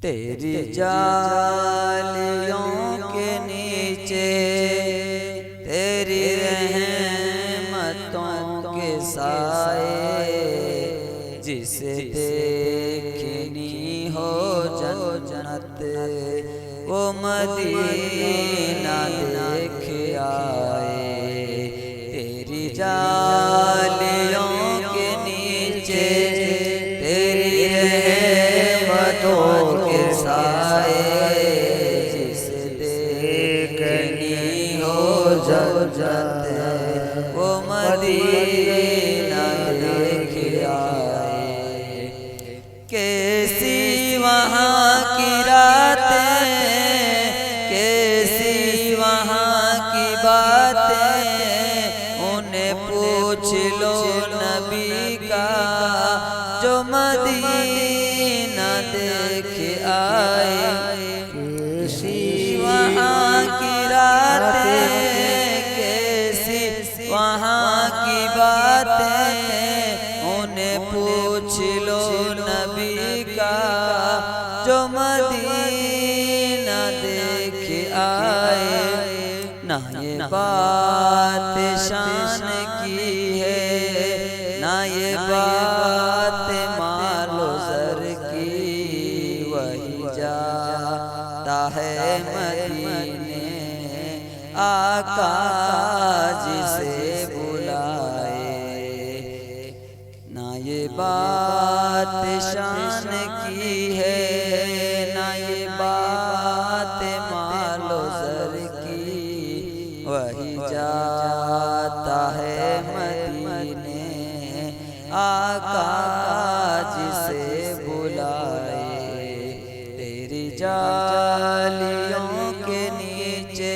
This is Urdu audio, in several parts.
تیری جالیوں کے نیچے تیری رحمتوں کے سائے، جسے دیکھنی ہو جنت وہ مدینہ دیکھ آئے۔ تیری جالیوں کے نیچے تیری رحمتوں کے سائے، جسے دیکھنی ہو جنت وہ مدینہ دیکھ آئے۔ کیسی وہاں کی راتیں، کیسی وہاں کی باتیں، انہیں پوچھ لو نبی کا جو مدینہ دیکھ آئے۔ کیسی وہاں کی راتیں، کیسی وہاں کی باتیں، انہیں پوچھ لو نبی کا جو مدینہ دیکھ آئے۔ نہ یہ بات شان کی ہے، نہ یہ بات مال و زر کی، وہی جاتا ہے مدینے آقا جسے بلائے۔ نہ یہ بات شان کی ہے، نہ یہ بات مال و زر کی، وہی جاتا ہے مدینے آقا جسے بلائے۔ تیری جالیوں کے نیچے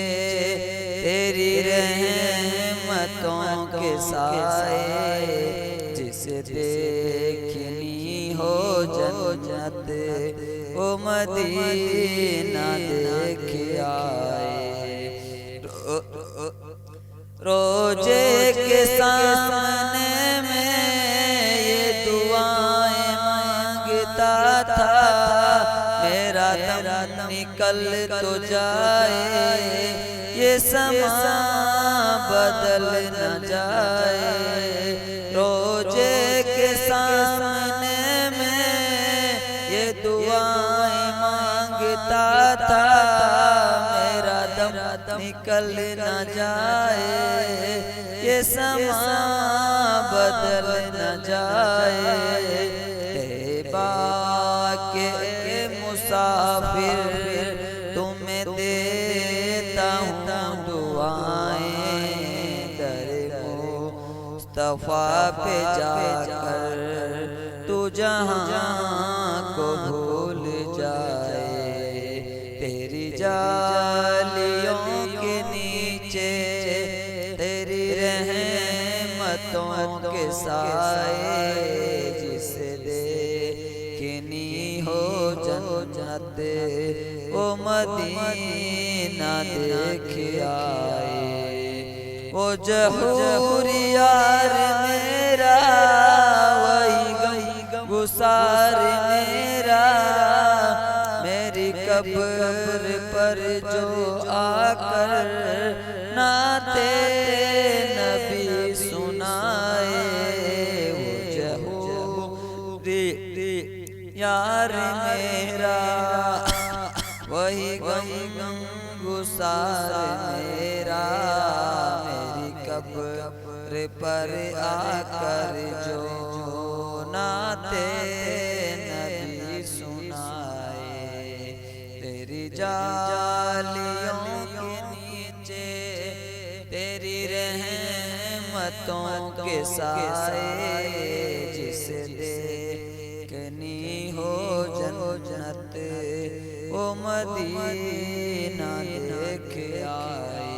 تیری رحمتوں کے سائے، جسے دیکھنی ہو جنت وہ مدینہ دیکھ آئے۔ روزے کے سامنے میں یہ دعائیں مانگتا تھا، میرا دم نکل تو جائے، یہ سما بدل نہ جائے۔ روزے کے سامنے میں یہ دعائیں مانگتا تھا، میرا دم نکل نہ جائے، یہ سما بدل نہ جائے۔ طیبہ کے مسافر تمہیں دیتا ہوں دعائیں، در مصطفیٰ پہ جا کر تو جہاں کو بھول جائے۔ تیری جالیوں کے نیچے تیری رحمتوں کے سائے، جسے دیکھنی ہو جنت وہ مدینہ دیکھ آئے۔ وہ ظہور یار میرا، وہی غمگسار میرا، میری قبر پر جو آ کر نعت نبی سنائے۔ وہ ظہور یار میرا، وہی غمگسار میرا، میری قبر پر آ کر جو نعت نبی سنائے۔ تیری جالیوں کے نیچے تیری رحمتوں کے سائے، جسے دیکھنی ہو جنت وہ مدینہ دیکھ آئے۔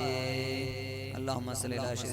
اللہم صلی اللہ علیہ وسلم۔